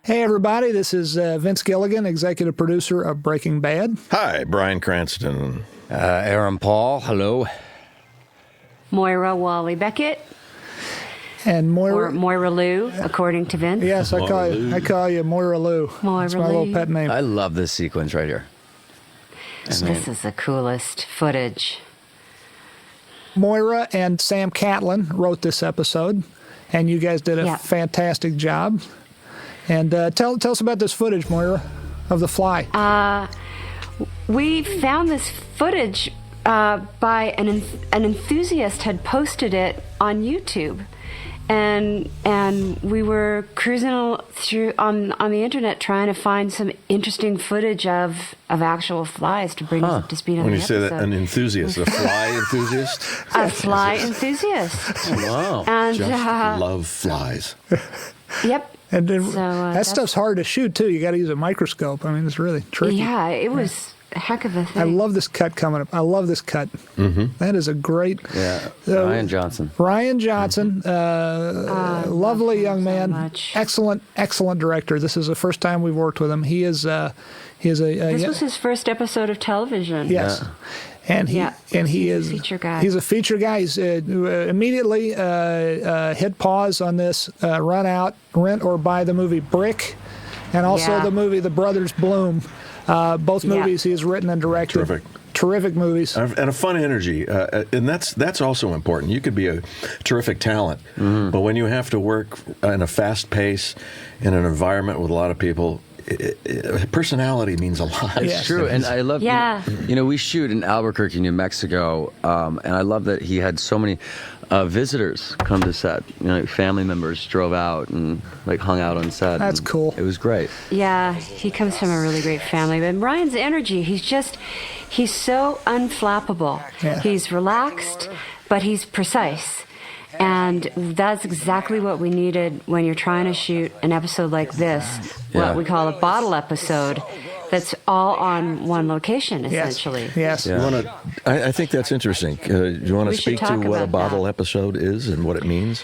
Hey, everybody, this is Vince Gilligan, executive producer of Breaking Bad. Hi, Bryan Cranston. Aaron Paul, hello. Moira Walley-Beckett. And Moira. Or Moira Lou, according to Vince. Yes, I call you Moira Lou. Moira It's my little Lou. pet name. I love this sequence right here. This is the coolest footage. Moira and Sam Catlin wrote this episode, and you guys did a fantastic job. And tell us about this footage, Moira, of the fly. We found this footage by an enthusiast had posted it on YouTube, and we were cruising through on the internet trying to find some interesting footage of actual flies to bring us up to speed on When the you say episode. that, an enthusiast, a fly enthusiast? A fly enthusiast. Wow. And Just love flies. yep. And then, So, that stuff's hard to shoot, too. You got to use a microscope. I mean, it's really tricky. Yeah, it was a heck of a thing. I love this cut coming up. I love this cut. Mm-hmm. That is a great... Yeah, Ryan Johnson. Ryan Johnson, lovely young man, much. excellent director. This is the first time we've worked with him. He is a This was his first episode of television. yes, Yeah. and he He's is a feature guy. He's a feature guy. He's immediately hit pause on this, rent or buy the movie Brick, and also the movie The Brothers Bloom. Both movies he has written and directed. Terrific movies. And a fun energy. And that's also important. You could be a terrific talent, but when you have to work in a fast pace, in an environment with a lot of people, personality means a lot. It's true, and I love. You know, we shoot in Albuquerque, New Mexico, and I love that he had so many visitors come to set. You know, like family members drove out and like hung out on set. That's cool. It was great. Yeah, he comes from a really great family. But Ryan's energy, he's so unflappable. Yeah. He's relaxed, but he's precise. And that's exactly what we needed when you're trying to shoot an episode like this, what we call a bottle episode, that's all on one location, essentially. Yes. Yeah. I think that's interesting. Do you want to We should speak to talk what a about bottle that. episode is and what it means?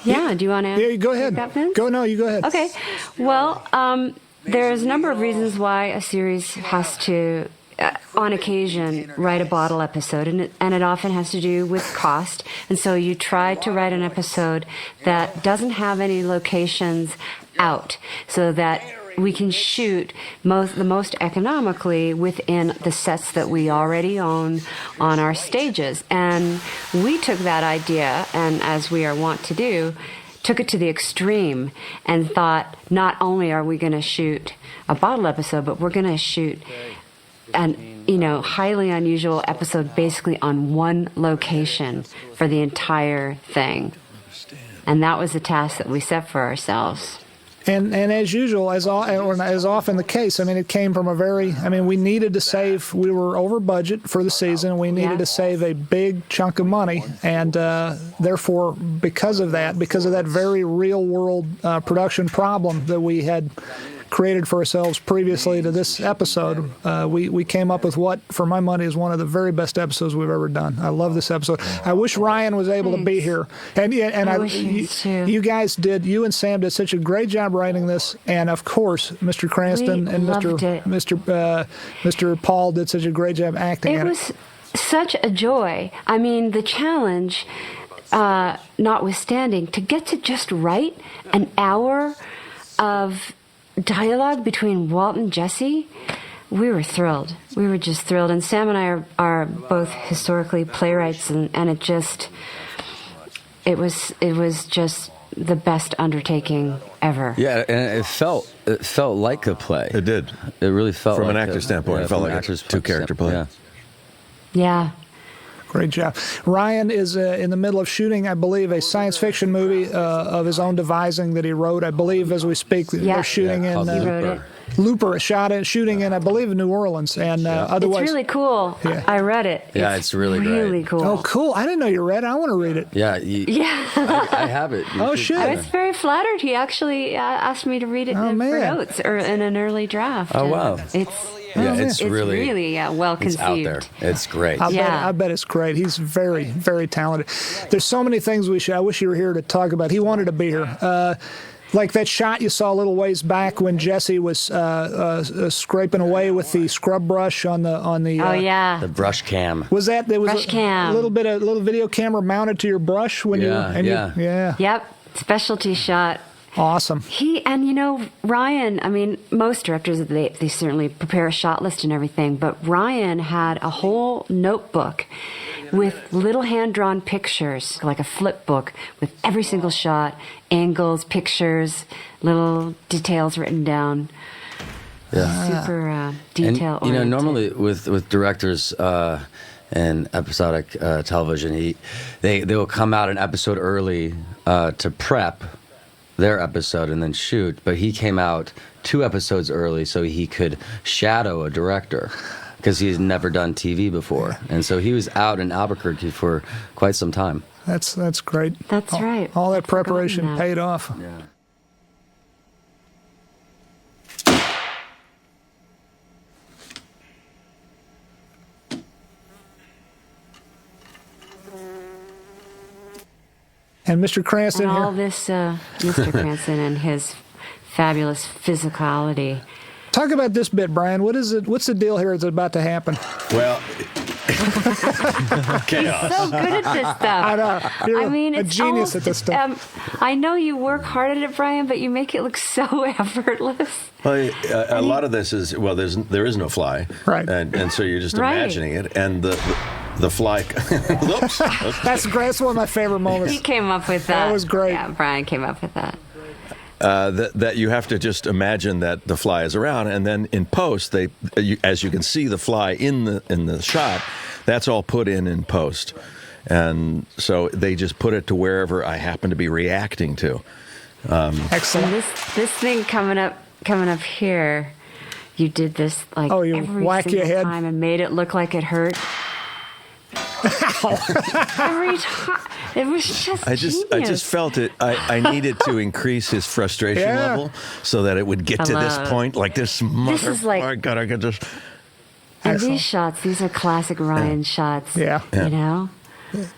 Yeah, do you want to? Yeah, go ahead. You go ahead. Okay. Well, there's a number of reasons why a series has to, on occasion, write a bottle episode, and it often has to do with cost. And so you try to write an episode that doesn't have any locations out, so that we can shoot the most economically within the sets that we already own on our stages. And we took that idea, and as we are wont to do, took it to the extreme and thought, not only are we going to shoot a bottle episode, but we're going to shoot an highly unusual episode basically on one location for the entire thing. And that was the task that we set for ourselves. And as usual, as often the case, I mean, it came from we needed to save, we were over budget for the season, we needed to save a big chunk of money, and therefore, because of that very real-world production problem that we had created for ourselves previously to this episode, we came up with what, for my money, is one of the very best episodes we've ever done. I love this episode. I wish Ryan was able to be here. And I wish he was too. You and Sam did such a great job writing this, and of course, Mr. Cranston and Mr. Paul did such a great job acting. It was such a joy. I mean, the challenge, notwithstanding, to get to just write an hour of dialogue between Walt and Jesse, we were thrilled. We were just thrilled. And Sam and I are both historically playwrights, and it was just the best undertaking ever. Yeah, and it felt like a play. It did. It really felt From like an actor standpoint, it felt like a two-character play. Yeah. Yeah. Great job. Ryan is in the middle of shooting, I believe, a science fiction movie of his own devising that he wrote. I believe, as we speak, they're shooting in he wrote it. Looper, shooting in, I believe, in New Orleans. And otherwise, it's really cool. Yeah. I read it. Yeah, it's really great. cool. Oh, cool! I didn't know you read it. I want to read it. Yeah. Yeah. I have it. Oh, shit. I was very flattered. He actually asked me to read it for notes or in an early draft. Oh, wow. It's really well conceived. It's out there. It's great. I bet it's great. He's very, very talented. There's so many things I wish you were here to talk about. He wanted to be here. Like that shot you saw a little ways back when Jesse was scraping away with the scrub brush on the. Oh yeah. The brush cam. Was that there was Brush cam. a little video camera mounted to your brush when Yeah. Yep. Specialty shot. Awesome. Ryan, I mean, most directors, they certainly prepare a shot list and everything, but Ryan had a whole notebook with little hand-drawn pictures, like a flip book with every single shot, angles, pictures, little details written down. Yeah. Super detail And, oriented. normally with directors in episodic television, they will come out an episode early to prep their episode and then shoot, but he came out 2 episodes early so he could shadow a director because he's never done TV before, and so he was out in Albuquerque for quite some time. That's great. That's right. All that I've forgotten preparation that. paid off. Yeah. And Mr. Cranston And all here. this, Mr. Cranston and his fabulous physicality. Talk about this bit, Brian. What is it? What's the deal here that's about to happen? Well, chaos. So good at this stuff. I know. You're a it's genius almost, at this stuff. I know you work hard at it, Brian, but you make it look so effortless. Well, a lot of this is there is no fly, Right. And so you're just Right. imagining it, and the fly. Oops. That's one of my favorite moments. He came up with that. That was great. Yeah, Brian came up with that. That you have to just imagine that the fly is around, and then in post, as you can see the fly in the shot, that's all put in post, and so they just put it to wherever I happen to be reacting to. Excellent. And this thing coming up here, you did this like you every whack your single head. time and made it look like it hurt. Every time. It was just I just genius. felt it. I needed to increase his frustration Yeah. level so that it would get to this Hello. point. Like this mother. is like- I could just. And Excellent. these shots, these are classic Ryan shots. Yeah. You know?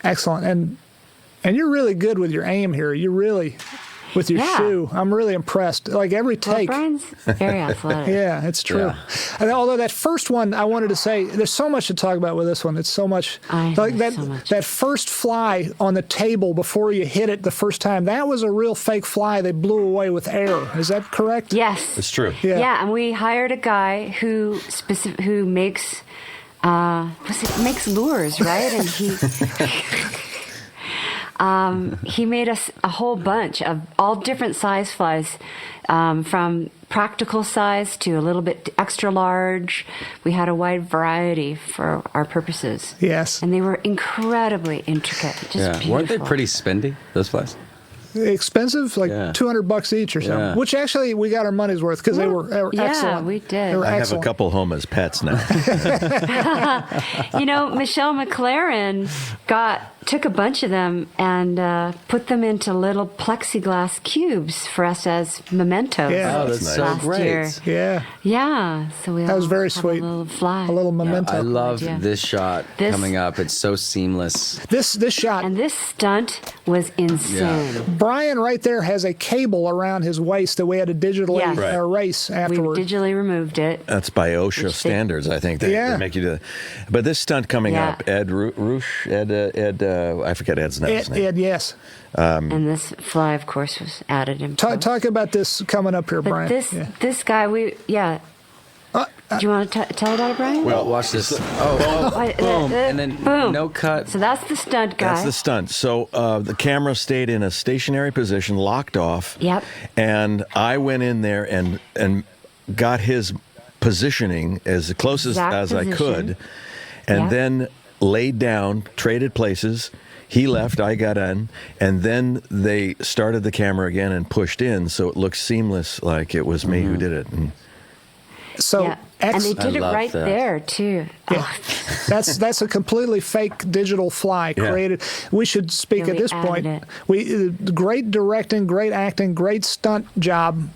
Excellent. And you're really good with your aim here. You really, with your Yeah. shoe, I'm really impressed. Like every Well, take. Brian's very athletic. Yeah, it's true. Yeah. And although that first one, I wanted to say, there's so much to talk about with this one. It's so much. I like know that, so much. that first fly on the table before you hit it the first time, that was a real fake fly they blew away with air. Is that correct? Yes. It's true. Yeah. Yeah, and we hired a guy who makes makes lures, right? And he made us a whole bunch of all different size flies, from practical size to a little bit extra large. We had a wide variety for our purposes. Yes. And they were incredibly intricate, just beautiful. Weren't they pretty spendy, those flies? Expensive, like Yeah. $200 each or something. Yeah. which actually we got our money's worth because they were Yeah, excellent. we did. They were I have a excellent. couple home as pets now. Michelle McLaren took a bunch of them and put them into little plexiglass cubes for us as mementos. Yeah. Oh, that's nice. so last great. year. Yeah, Yeah, so we that was all very have sweet. A little fly. A little memento. I love Yeah. this shot This- coming up. It's so seamless. This shot. And this stunt was insane. Brian right there has a cable around his waist that we had to digitally Yes. Right. erase We afterward. digitally removed it. That's by OSHA Which they- standards, I think. They make you do that. But this stunt coming Yeah. up, Ed Roosh, I forget Ed's name. Ed, yes. And this fly, of course, was added in post. Talk about this coming up here, But Brian. this guy, do you want to tell about it, Brian? Well, watch this. Boom. And then boom. no cut. So that's the stunt guy. That's the stunt. So the camera stayed in a stationary position, locked off. Yep. And I went in there and got his positioning as close Exact as I position. could, and Yep. then laid down, traded places. He left, I got in, and then they started the camera again and pushed in, so it looked seamless, like it was me who did it. And So Yeah. And they did it love right that. there, too. Yeah. That's a completely fake digital fly Yeah. created. We should speak Yeah, at we this added point. it. Great directing, great acting, great stunt job.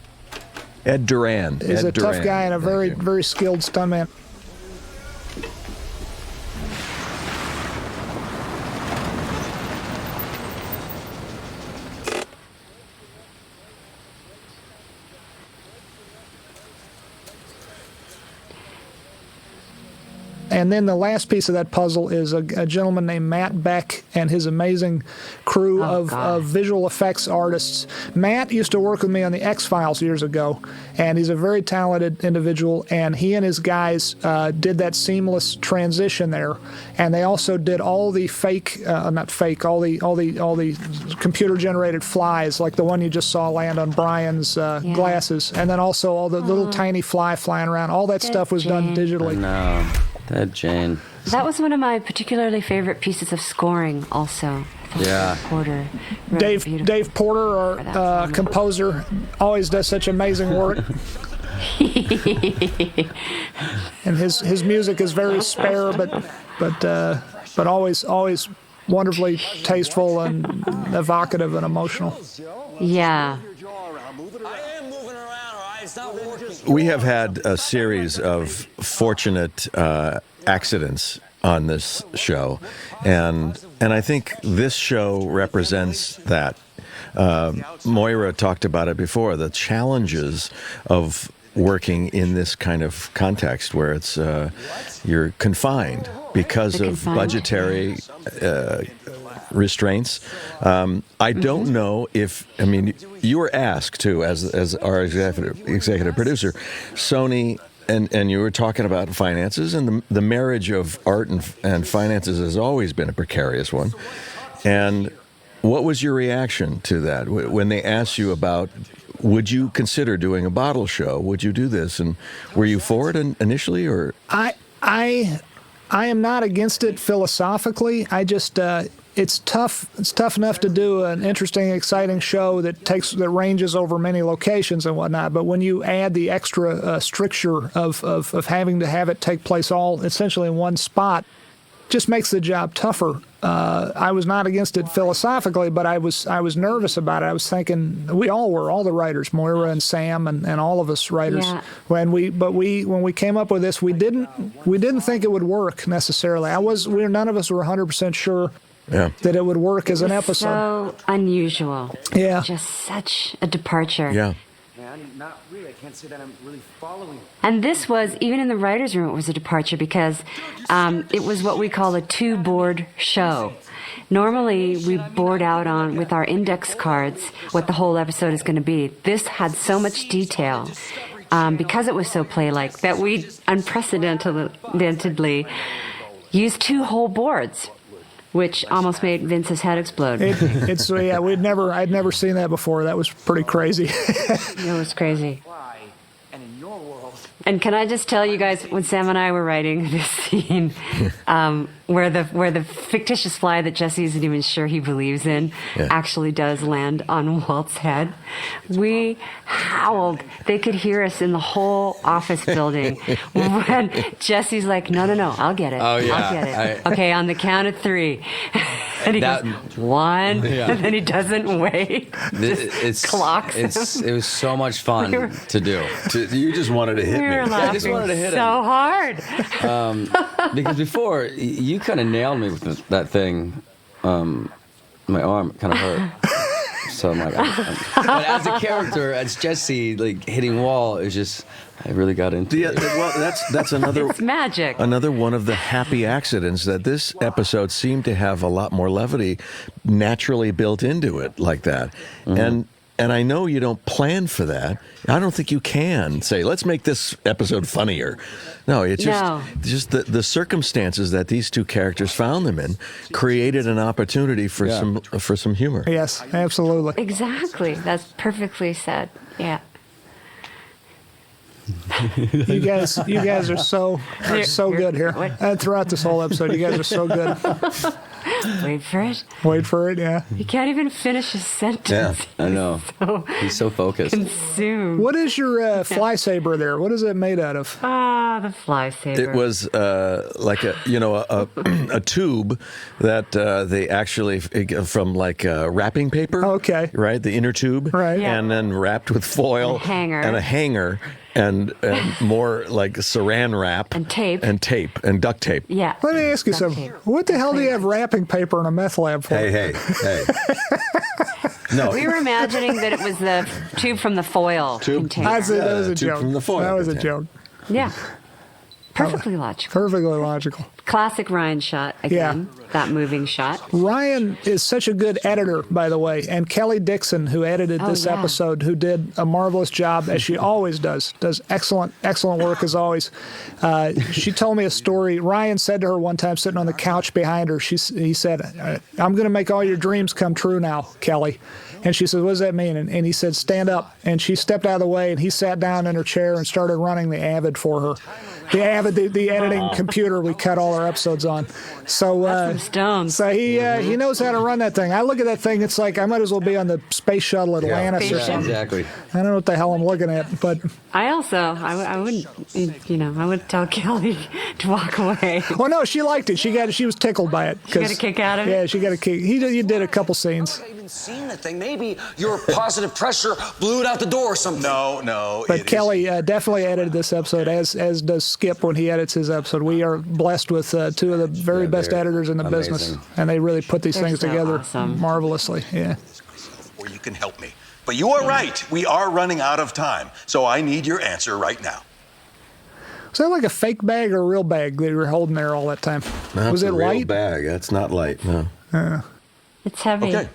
Ed Duran. He's Ed a tough Duran. guy and a Thank very, you. very skilled stuntman. And then the last piece of that puzzle is a gentleman named Matt Beck and his amazing crew of visual effects artists. Matt used to work with me on the X-Files years ago, and he's a very talented individual, and he and his guys did that seamless transition there. And they also did all the all the computer-generated flies, like the one you just saw land on Bryan's glasses, and then also all the little tiny fly flying around. All that stuff was done digitally. No, that Jane. That was one of my particularly favorite pieces of scoring, also. Yeah. Porter. Dave Porter, our composer, always does such amazing work. And his music is very spare, but always wonderfully tasteful and evocative and emotional. Yeah. We have had a series of fortunate accidents on this show, and I think this show represents that. Moira talked about it before, the challenges of working in this kind of context where it's you're confined because of budgetary restraints. I don't know if, I mean, you were asked too, as our executive producer, Sony, and you were talking about finances, and the marriage of art and finances has always been a precarious one. And what was your reaction to that when they asked you about, would you consider doing a bottle show? Would you do this? And were you for it initially, or? I am not against it philosophically. I just it's tough. It's tough enough to do an interesting, exciting show that ranges over many locations and whatnot. But when you add the extra stricture of having to have it take place all essentially in one spot, just makes the job tougher. I was not against it philosophically, but I was nervous about it. I was thinking, we all were, all the writers, Moira and Sam and all of us writers. Yeah. When we came up with this, we didn't think it would work necessarily. None of us were 100% sure that it would work as an episode. So unusual. Yeah. Just such a departure. Yeah. Not really. I can't say that I'm really following. And this was, even in the writer's room, it was a departure because it was what we call a two-board show. Normally, we board out on, with our index cards, what the whole episode is going to be. This had so much detail because it was so play-like that we unprecedentedly used two whole boards, which almost made Vince's head explode. I'd never seen that before. That was pretty crazy. It was crazy. Why? And in your world. And can I just tell you guys, when Sam and I were writing this scene, where the fictitious fly that Jesse isn't even sure he believes in actually does land on Walt's head, we howled. They could hear us in the whole office building when Jesse's like, no, I'll get it. Oh, yeah. I'll get it. Okay, on the count of three. And he goes, one, and then he doesn't wait. Just clocks him. It was so much fun to do. You just wanted to hit me. We were laughing I just wanted to hit so hard. Because before, you kind of nailed me with that thing. My arm kind of hurt. So I'm like, but as a character, as Jesse, like hitting Wall, is just, I really got into it. Well, that's another. It's magic. Another one of the happy accidents that this episode seemed to have a lot more levity naturally built into it, like that, and I know you don't plan for that. I don't think you can say, let's make this episode funnier. No, it's just the circumstances that these two characters found them in created an opportunity for some humor. Yes, absolutely. Exactly. That's perfectly said. Yeah. You guys are so good here. And throughout this whole episode, you guys are so good. Wait for it. Wait for it, yeah. He can't even finish his sentence. Yeah, I know. He's so focused. Consumed. What is your fly saber there? What is it made out of? The fly saber. It was like a tube that they actually from like wrapping paper. Okay. Right, the inner tube. Right. Yeah. And then wrapped with foil And a hanger. and more like saran wrap And tape. and duct tape. Yeah. Let me ask you Duct something. tape. What the hell do you have wrapping paper in a meth lab for? Hey. No. We were imagining that it was the tube from the foil container. That was a tube joke. from the foil That was a container. joke. Yeah. Perfectly logical. Perfectly logical. Classic Ryan shot again. That moving shot. Ryan is such a good editor, by the way, and Kelly Dixon, who edited this episode, who did a marvelous job, as she always does excellent work as always. She told me a story. Ryan said to her one time, sitting on the couch behind her, he said, "I'm going to make all your dreams come true now, Kelly." And she said, "What does that mean?" And he said, "Stand up." And she stepped out of the way, and he sat down in her chair and started running the Avid for her. The Avid, the editing computer we cut all our episodes on. So, he knows how to run that thing. I look at that thing, it's like I might as well be on the space shuttle Atlantis or something. Exactly. I don't know what the hell I'm looking at, but I wouldn't, I would tell Kelly to walk away. well, no, she liked it. She was tickled by it. She got a kick out of it. Yeah, she got a kick. He did a couple scenes. I've not even seen the thing. Maybe your positive pressure blew it out the door or something. No. But Kelly definitely edited this episode, as does Skip when he edits his episode. We are blessed with two of the very best editors in the business, and they really put these things together marvelously. Yeah. Or you can help me. But you are right. We are running out of time. So I need your answer right now. Was that like a fake bag or a real bag that you were holding there all that time? That's Was it a real light? bag. That's not light, no. It's heavy. Okay.